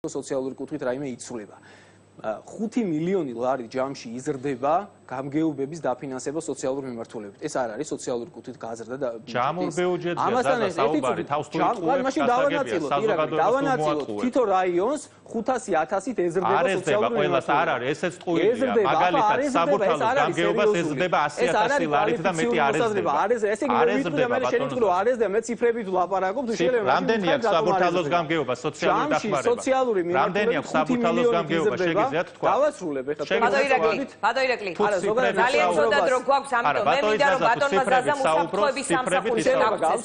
სოციალური კუთხით რაიმე იცვლება. 5 მილიონი ლარი ჯამში იზრდება გამგეობების დაფინანსება სოციალური მიმართულებით. ეს არ არის სოციალური კუთხით გაზრდა და ჯამურ ბიუჯეტზე საუბარი თავს თუ იწუხებს დავანაწილოთ თითო რაიონს 500-1000-ით ეზრდება სოციალური მიმართულებით. არ არის ესეც ტყუილია. მაგალითად საბურთალოს გამგეობას ეზრდება 100,000 ლარით და მეტი არ ეზრდება. ესე იგი მე ვიტყვი და მე შენიტყვი რომ არ ეზრდება მე ციფრებით ვლაპარაკობ თუ შეიძლება რამდენი აქვს საბურთალოს გამგეობა სოციალური დახმარება? სოციალური მიმართულებით რამდენი აქვს საბურთალოს გამგეობა შეგიძლიათ თქვა? დავასრულებ ეხლა ბატონო ირაკლი ძალიან ცუდად რო გვაქვს ამიტომ მე მინდა რომ ბატონმა ზაზამ უსაფრთხოების სამსახურის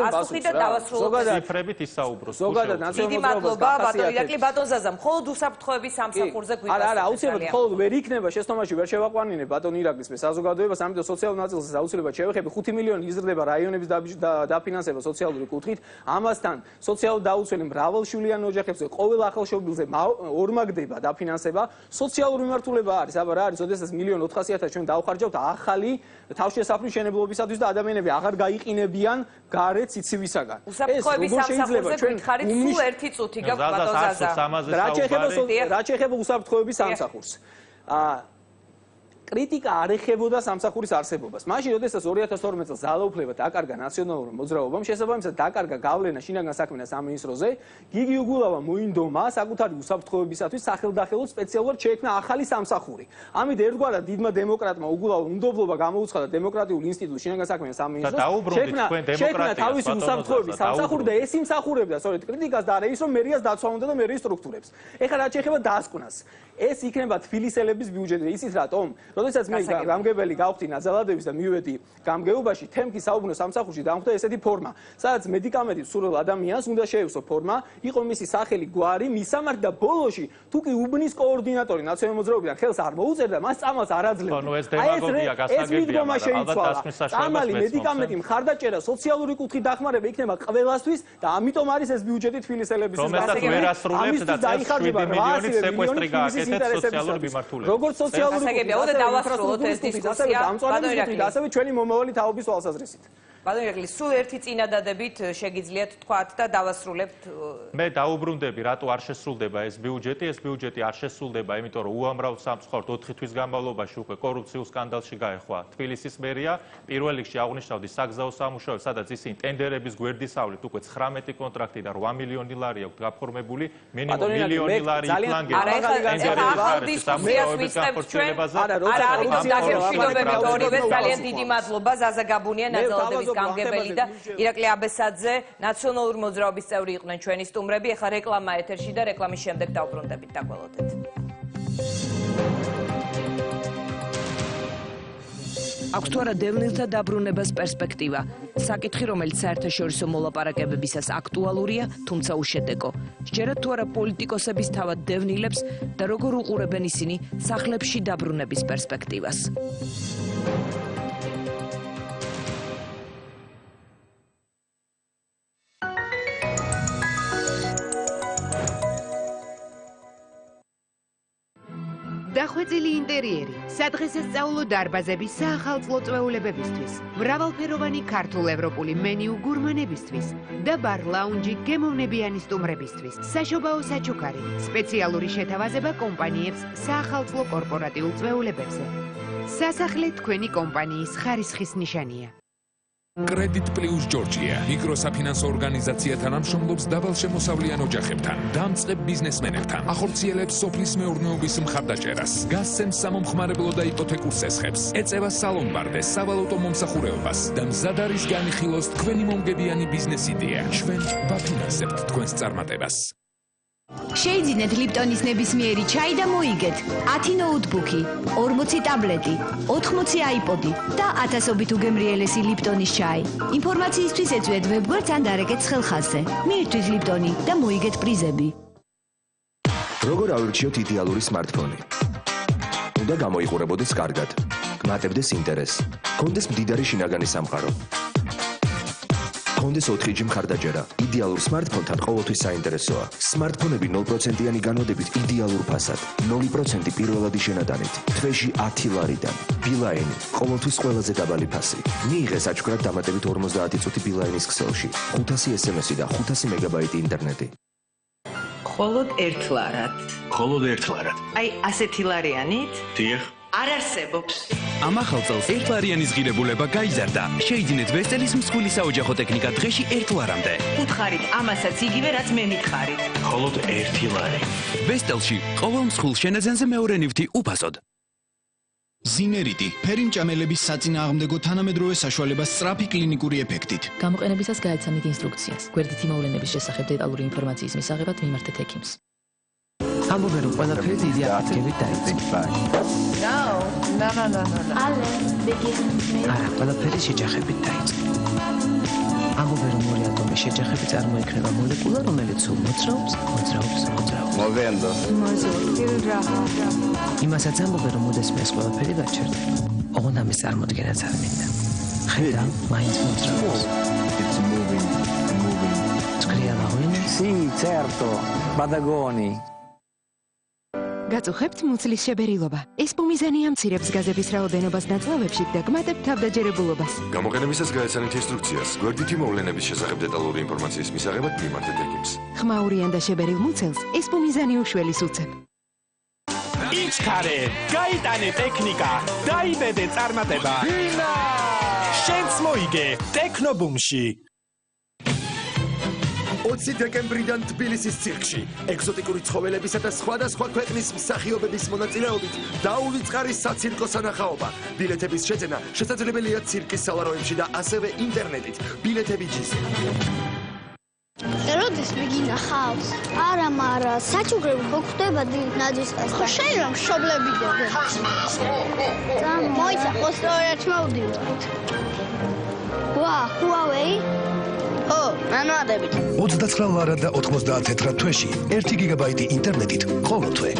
ასუხი და დავასრულოთ ციფრებით ისაუბროს. ზოგადად დიდი მადლობა ბატონო ირაკლი ბატონ ზაზამ მხოლოდ უსაფრთხოების სამსახურზე გვიყვარს. არა აუცილებლად მხოლოდ ვერ იქნება შეცდომაში ვერ შევაყვანინებ ბატონ ირაკლის მე საზოგადოებას ამიტომ სოციალურ ნაწილზე აუცილებლად შევეხები 5 მილიონი იზრდება რაიონების დაფინანსება სოციალური კუთხით ამასთან სოციალურ დაუცველი მრავალშვილიან ოჯახებზე ყოველ ახალშობილზე ორმაგდება დაფინანსება სოციალური მიმართულება არის აბა რა არის ოდესაც 1,400,000 ჩვენ დავხარჯავთ ახალი თავშესაფრის მშენებლობისათვის და ადამიანები აღარ გაიყინებიან გარეთ სიცივისაგან. უსაფრთხოების სამსახურზე გვითხარით სულ 1 წუთი გაქვს ბატონ ზაზა. რა შეეხება უსაფრთხოების სამსახურს? კრიტიკა არ ეხებოდა სამსახურის არსებობას. მაშინ, როდესაც 2012 წელს ძალაუფლება დაკარგა ნაციონალურმა მოძრაობამ, შესაბამისად დაკარგა გავლენა შინაგან საქმეთა სამინისტროზე, გიგი უგულავა მოინდომა საკუთარი უსაფრთხოებისათვის სახელდახელოდ სპეციალურად შეექმნა ახალი სამსახური. ამით ერთგვარად დიდმა დემოკრატმა უგულავა უნდობლობა გამოუცხადა დემოკრატიულ ინსტიტუტს შინაგან საქმეთა სამინისტროს, შეექმნა თავისი უსაფრთხოების სამსახური და ეს იმსახურებდა სწორედ კრიტიკას და არა ის რომ მერიას დაცვა უნდა და მერიის სტრუქტურებს. ეხლა რა შეეხება დასკვნას. ეს იქნება თბილისელების ბიუჯეტი. იცით რატომ? როდესაც მე გამგებელი გავხდი ნაძალადების და მივედი გამგეობაში, თემკის საუბნო სამსახურში დამხვდა ესეთი ფორმა, სადაც მედიკამენტი სურვილ ადამიანს უნდა შეევსო ფორმა, იყო მისი სახელი, გვარი, მისამართი და ბოლოში თუ კი უბნის კოორდინატორი ნაციონალური მოძრაობიდან ხელს არ მოუწერდა, მას წამალს არ აძლევდა. ეს დემაგოგია გასაგებია, წამალი მედიკამენტი მხარდაჭერა სოციალური კუთხით დახმარება იქნება ყველასთვის და ამიტომ არის ეს ბიუჯეტი თბილისელებისთვის. რომელსაც ვერ ასრულებს და 7 მილიონი სეკვესტრი გააკეთეთ სოციალური მიმართულებით. როგორც სოციალური დავასრულოთ ეს დისკუსია ბატონო ირაკლი და ასევე ჩვენი მომავალი თაობის თვალსაზრისით. ბატონო ირაკლი სულ ერთი წინადადებით შეგიძლიათ თქვათ და დავასრულებთ. მე დაუბრუნდები რატო არ შესრულდება ეს ბიუჯეტი. ეს ბიუჯეტი არ შესრულდება, იმიტომ რომ უამრავ სამსახურს 4 თვის განმავლობაში უკვე კორუფციულ სკანდალში გაეხვა თბილისის მერია. პირველ რიგში აღნიშნავდი საგზაო სამუშაოებს, სადაც ისინი ტენდერების გვერდისავლით უკვე 19 კონტრაქტი და 8 მილიონი ლარი აქვს გაფორმებული, მინიმუმ მილიონი ლარი იფლანგება. არა ახალ დისკუსიას ვიწყებთ ჩვენ. არა ამიტომ დაგემშვიდობებით ორივე ძალიან დიდი მადლობა ზაზა გაბუნია ნაძალადების გამგებელი და ირაკლი აბესაძე ნაციონალური მოძრაობის წევრი იყვნენ ჩვენი სტუმრები. ეხლა რეკლამა ეთერში და რეკლამის შემდეგ დავბრუნდებით დაგველოდეთ. აქვს თუ არა დევნილთა დაბრუნებას პერსპექტივა. საკითხი, რომელიც საერთაშორისო მოლაპარაკებებისას აქტუალურია, თუმცა უშედეგო. სჯერათ თუ არა პოლიტიკოსების თავად დევნილებს და როგორ უყურებენ ისინი სახლებში დაბრუნების პერსპექტივას. დახვეწილი ინტერიერი, სადღესასწაულო დარბაზები საახალწლო წვეულებებისთვის, მრავალფეროვანი ქართულ-ევროპული მენიუ გურმანებისთვის და ბარ-ლაუნჯი გემოვნებიანი სტუმრებისთვის. საშობაო საჩუქარი, სპეციალური შეთავაზება კომპანიებს საახალწლო კორპორატიულ წვეულებებზე. სასახლე თქვენი კომპანიის ხარისხის ნიშანია. კრედიტ პლუს ჯორჯია მიკროსაფინანსო ორგანიზაცია თანამშრომლობს დავალშემოსავლიან ოჯახებთან, დამწყებ ბიზნესმენებთან, ახორციელებს სოფლის მეურნეობის მხარდაჭერას, გასცემს სამომხმარებლო და იპოთეკურ სესხებს, ეწევა სალონბარდეს, სავალუტო მომსახურეობას და მზად არის განიხილოს თქვენი მომგებიანი ბიზნეს იდეა. ჩვენ ვაფინანსებთ თქვენს წარმატებას. შეიძინეთ ლიპტონის ნებისმიერი ჩაი და მოიგეთ 10 ნოუთბუქი, 40 ტაბლეტი, 80 აიპოდი და 1000-ობით უგემრიელესი ლიპტონის ჩაი. ინფორმაციისთვის ეწვიეთ ვებგვერდს ან დარეკეთ ხელხაზზე. მიირთვით ლიპტონი და მოიგეთ პრიზები. როგორ ავირჩიოთ იდეალური სმარტფონი? უნდა გამოიყურებოდეს კარგად, გმატებდეს ინტერესს, გქონდეს მდიდარი შინაგანი სამყარო. გქონდეს 4G მხარდაჭერა. იდეალურ სმარტფონთან ყოველთვის საინტერესოა. სმარტფონები 0%-იანი განმავლობით იდეალურ ფასად, 0% პირველადი შენადანით, თვეში 10 ლარიდან. ბილაინი, ყოველთვის ყველაზე დაბალი ფასი. მიიღე საჩუქრად დამატებით 50 წუთი ბილაინის ქსელში, 500 SMS-ი და 500 მეგაბაიტი ინტერნეტი. მხოლოდ ერთ ლარად. მხოლოდ ერთ ლარად. აი, ასეთი ლარიანით? დიახ. არ არსებობს. ამ ახალ წელს ერთლარიანის ღირებულება გაიზარდა. შეიძინეთ ვესტელის მსხვილი საოჯახო ტექნიკა დღეში 1 ლარამდე. უთხარით ამასაც იგივე რაც მე მითხარით. მხოლოდ 1 ლარი. ვესტელში ყოველ მსხვილ შენაძენზე მეორე ნივთი უფასოდ. ზინერიტი, ფერიმჭამელების საწინააღმდეგო თანამედროვე საშუალება სწრაფი კლინიკური ეფექტით. გამოყენებისას გაეცანით ინსტრუქციას. გვერდითი მოვლენების შესახებ დეტალური ინფორმაციის მისაღებად მიმართეთ ექიმს. ამბობენ რომ ყველაფერი დიდი აფეთქებით დაიწყო. არა, ყველაფერი შეჯახებით დაიწყო. ამბობენ რომ ორი ატომის შეჯახები წარმოიქმნება მოლეკულა, რომელიც სულ მოძრაობს. მოვენდო. იმასაც ამბობენ რომ მოდესმე ეს ყველაფერი გაჩერდება. ოღონდ ამის წარმოდგენაც არ მინდა. ხედავ, მაინც მოძრაობს. It's moving. Scriva Win? Sì, certo. Badagoni. გაწუხებთ მუცლის შებერილობა. ეს პომიზანი ამცირებს გაზების რაოდენობას ნაწლავებში და გმატებთ თავდაჯერებულობას. გამოყენებისას გაეცანით ინსტრუქციას. გვერდითი მოვლენების შესახებ დეტალური ინფორმაციის მისაღებად მიმართეთ ექიმს. ხმაურიან და შებერილ მუცელს ეს პომიზანი უშველის უწევ. იჩქარე, გაიტანე ტექნიკა, დაიბედე წარმატება. შენც მოიგე ტექნობუმში. 20 დეკემბრიდან თბილისის ცირკში ეგზოტიკური ცხოველებისა და სხვადასხვა ქვეყნის მსახიობების მონაწილეობით დაუვიწყარი საცირკო სანახაობა. ბილეთების შეძენა შესაძლებელია ცირკის სალაროებში და ასევე ინტერნეტით. ბილეთები ჯიზე. როდის მიგინახავს? არა, მარა, საჩუქრები ხო ხდება ნაძვისას. ხო შენ რომ მშობლები დაგე. მოიცა, ხოსტოვერთ მოვდივართ. ვა, Huawei? ო, მანვადებით. 29 ლარა და 90 თეთრად თვეში 1 გიგაბაიტი ინტერნეტით ყოველ თვე.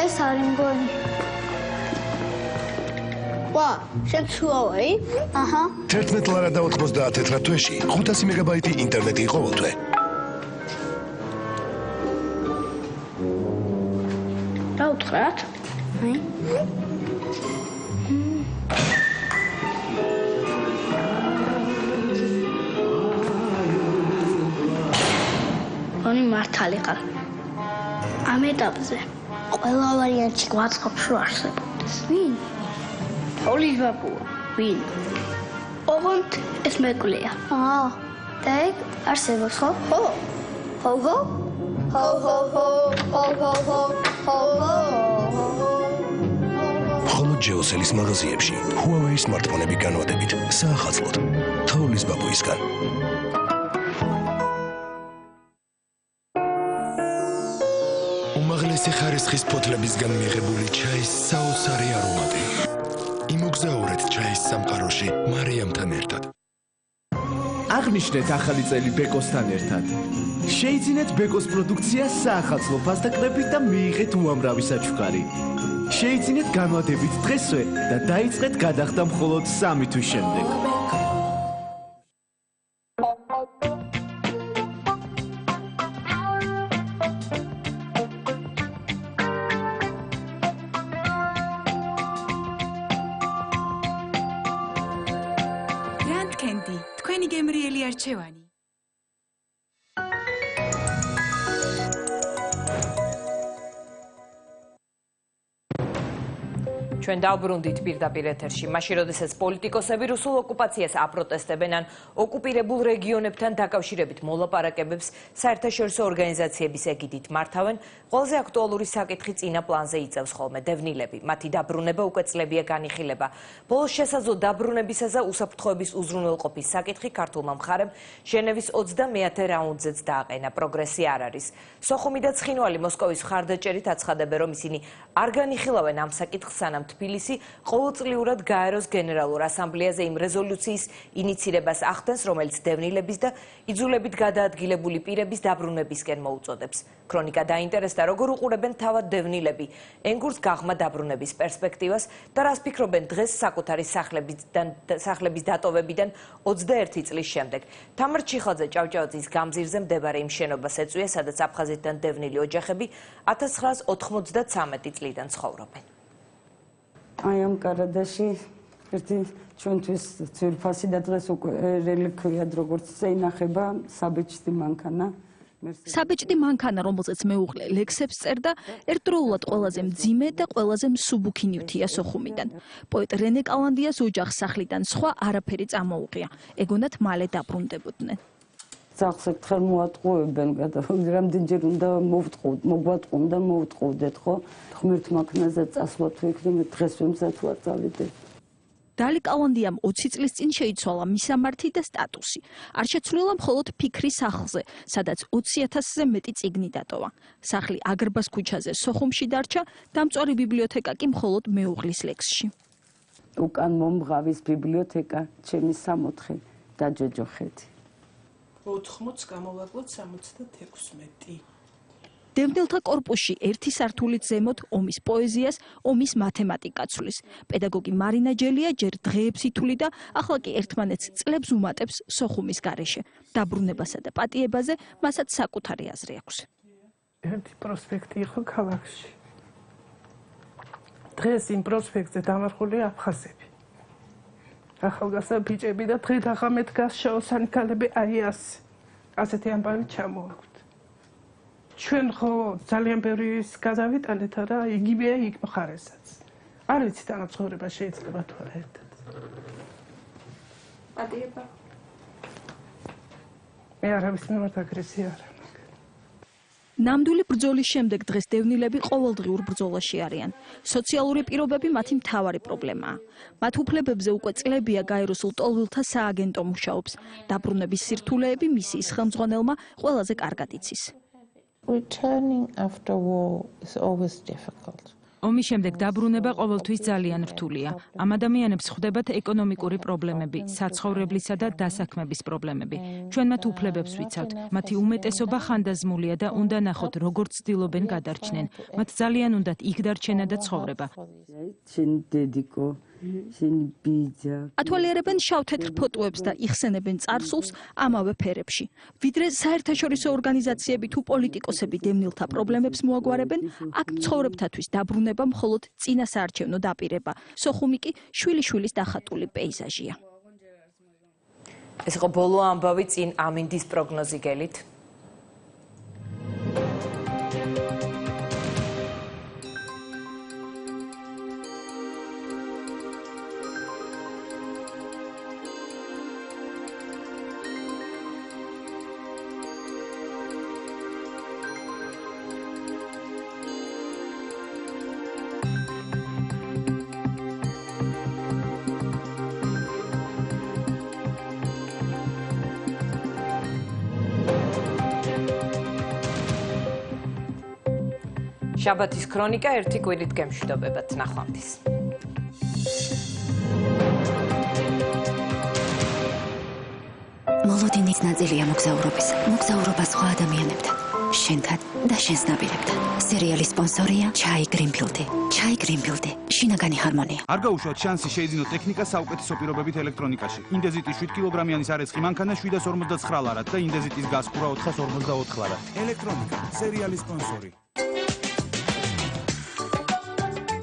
ეს არის მგონი. ვა, შენ Huawei? აჰა. 11 ლარა და 90 თეთრად თვეში 500 მეგაბაიტი ინტერნეტი ყოველ თვე. დაუთხრათ? აი. მართალი ხარ. ამ ეტაპზე ყველა ვარიანტი გვაწყობს რომ არსებობდეს. ვინ? თოვლის ბაბუა. ვინ? ოღონდ ეს მეკლეა. და ეგ არსებობს ხო? ხო. ხო. ხოლო ჯეოსელის მაღაზიებში Huawei სმარტფონები განვადებით საახალწლოდ თოვლის ბაბუისგან. უმაღლესი ხარისხის ფოთლებისგან მიღებული ჩაის საოცარი არომატი. იმოგზაურეთ ჩაის სამყაროში მარიამთან ერთად. აღნიშნეთ ახალი წელი ბეკოსთან ერთად. შეიძინეთ ბეკოს პროდუქცია საახალწლო ფასდაკნებით და მიიღეთ უამრავი საჩუქარი. შეიძინეთ განვადებით დღესვე და დაიწყეთ გადახდა მხოლოდ 3 თვის შემდეგ. თქვენი გემრიელი არჩევანი. ჩვენ დავბრუნდით პირდაპირ ეთერში. მაშინ როდესაც პოლიტიკოსები რუსულ ოკუპაციას აპროტესტებენ ან ოკუპირებულ რეგიონებთან დაკავშირებით მოლაპარაკებებს საერთაშორისო ორგანიზაციების ეგიდით მართავენ, ყველაზე აქტუალური საკითხი წინა პლანზე იწევს ხოლმე დევნილები. მათი დაბრუნება უკვე წლებია განიხილება. ბოლოს შესაძლო დაბრუნებისა და უსაფრთხოების უზრუნველყოფის საკითხი ქართულმა მხარემ ჟენევის 20-მე რაუნდზეც დააყენა. პროგრესი არ არის. სოხუმი და ცხინვალი მოსკოვის მხარდაჭერით აცხადებენ, რომ ისინი არ განიხილავენ ამ საკითხს, სანამ თბილისი ყოველწლიურად გაეროს გენერალურ ასამბლეაზე იმ რეზოლუციის ინიცირებას ახდენს, რომელიც დევნილების და იძულებით გადაადგილებული პირების დაბრუნებისკენ მოუწოდებს. ქრონიკა დაინტერესდა, როგორ უყურებენ თავად დევნილები ენგურს გაღმა დაბრუნების პერსპექტივას და რას ფიქრობენ დღეს საკუთარი სახლების დატოვებიდან 21 წლის შემდეგ. თამარ ჩიხაძე ჭავჭავაძის გამზირზე მდებარე იმ შენობას ეწვია, სადაც აფხაზეთიდან დევნილი ოჯახები 1993 წლიდან ცხოვრობენ. აი ამ კარადაში ერთი ჩვენთვის ძვირფასი და დღეს უკვე რელიქვიად როგორც ინახება საბეჭდი მანქანა, საბეჭდი მანქანა, რომელზეც მეუღლე ლექსებს წერდა, ერთდროულად ყველაზე მძიმე და ყველაზე მსუბუქი ნივთია სოხუმიდან. პოეტ რენე კალანდიას ოჯახს სახლიდან სხვა არაფერი წამოუღია. ეგონათ მალე დაბრუნდებოდნენ. სახლს ერთხელ მოატყუებენ, რამდენჯერ უნდა მოგვატყუნ და მოვტყუდეთ, ხო? ღმერთ მაქნაზე წასვლა თუ იქნება დღეს ვემსაც ვარ წავიდე. დალი კალანდიამ 20 წლის წინ შეიცვალა მისამართი და სტატუსი. არ შეცვლილა მხოლოდ ფიქრი სახლზე, სადაც 20,000-ზე მეტი წიგნი დატოვა. სახლი აგრბას ქუჩაზე სოხუმში დარჩა, დამწვარი ბიბლიოთეკა კი მხოლოდ მეუღლის ლექსში. უკან მომღავის ბიბლიოთეკა, ჩემი 64 და ჯოჯოხეთი. 80 გამოვაკლოთ 76. დევნილთა კორპუსში ერთი სართულით ზემოთ ომის პოეზიას, ომის მათემატიკა ცვლის. პედაგოგი მარინა ჯელია ჯერ დღეებს ითვლიდა, ახლა კი ერთმანეთს წლებს უმატებს სოხუმის გარეშე. დაბრუნებასა და პატიებაზე მასაც საკუთარი აზრი აქვს. ერთი პროსპექტი იყო ქალაქში. დღეს იმ პროსპექტზე დამარხულია აფხაზები. ახალგაზრდა ბიჭები და დღე დაღამე დგას შაოსანი ქალები აი ასე. ასეთი ამბავი ჩამოაქვთ. ჩვენ ხო ძალიან ბევრი გადავიტანეთ რა, იგივეა იქ მხარესაც. არ ვიცი თანაცხოვრება შეიძლება თუ არა ერთად. პატიება. მე არავის მიმართ აგრესია არ მაქვს. ნამდვილი ბრძოლის შემდეგ დღეს დევნილები ყოველდღიურ ბრძოლაში არიან. სოციალური პირობები მათი მთავარი პრობლემაა. მათ უფლებებზე უკვე წლებია გაეროსულ ტოლვილთა სააგენტო მუშაობს. დაბრუნების სირთულეები მისიის ხელმძღვანელმა ყველაზე კარგად იცის. Returning after war is always difficult. ომის შემდეგ დაბრუნება ყოველთვის ძალიან რთულია. ამ ადამიანებს ხვდებათ ეკონომიკური პრობლემები, საცხოვრებლისა და დასაქმების პრობლემები. ჩვენ მათ უფლებებს ვიცავთ. მათი უმეტესობა ხანდაზმულია და უნდა ნახოთ, როგორ ცდილობენ გადარჩნენ. მათ ძალიან უნდათ იქ დარჩენა და ცხოვრება. ათვალიერებენ შავ-თეთრ ფოტოებს და იხსენებენ წარსულს ამავე ფერებში. ვიდრე საერთაშორისო ორგანიზაციები თუ პოლიტიკოსები დევნილთა პრობლემებს მოაგვარებენ, აქ მცხოვრებთათვის დაბრუნება მხოლოდ წინა საარჩევნო დაპირება. სოხუმი კი შვილიშვილის დახატული პეიზაჟია. ეს იყო ბოლო ამბავი წინ ამინდის პროგნოზი გელით. შაბათის ქრონიკა ერთი კვირით გემშვიდობებათ ნახვამდის. მოლოდინის ნაწილია მოგზაურობის. მოგზაურობა სხვა ადამიანებთან, შენთან და შენს ნაპირებთან. სერიალის სპონსორია ჩაი გრინფილდი. ჩაი გრინფილდი. შინაგანი ჰარმონია. არ გაუშვათ შანსი შეიძინოთ ტექნიკა საუკეთესო პირობებით ელექტრონიკაში. ინდეზიტის 7 კილოგრამიანი სარეცხი მანქანა 759 ლარად და ინდეზიტის გაზფხურა 454 ლარად. ელექტრონიკა სერიალის სპონსორი.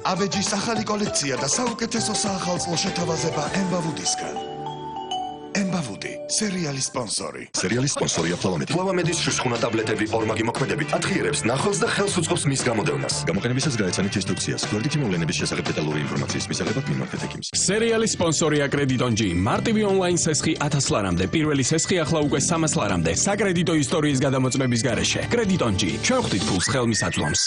აბეჯის ახალი კოლექცია და საუკეთესო საახალწლო შეთავაზება ემბავუდისგან. ემბავუდი, სერიალის სპონსორი. სერიალის სპონსორია ფლავამედი. ფლავამედის შუშხუნა ტაბლეტები ორმაგი მოქმედებით ათღიერებს ნახელს და ხელს უწყობს მის გამოდევნას. გამოყენებისას გაეცანით ინსტრუქციას. გვერდითი მოვლენების შესახებ დეტალური ინფორმაციის მისაღებად მიმართეთ ექიმს. სერიალის სპონსორია კრედიტონჯი. მარტივი ონლაინ სესხი 1000 ლარამდე, პირველი სესხი ახლა უკვე 300 ლარამდე. საკრედიტო ისტორიის გადამოწმების გარეშე. კრედიტონჯი. ჩვენ ხვდით ფულს ხელმისაწვდომს.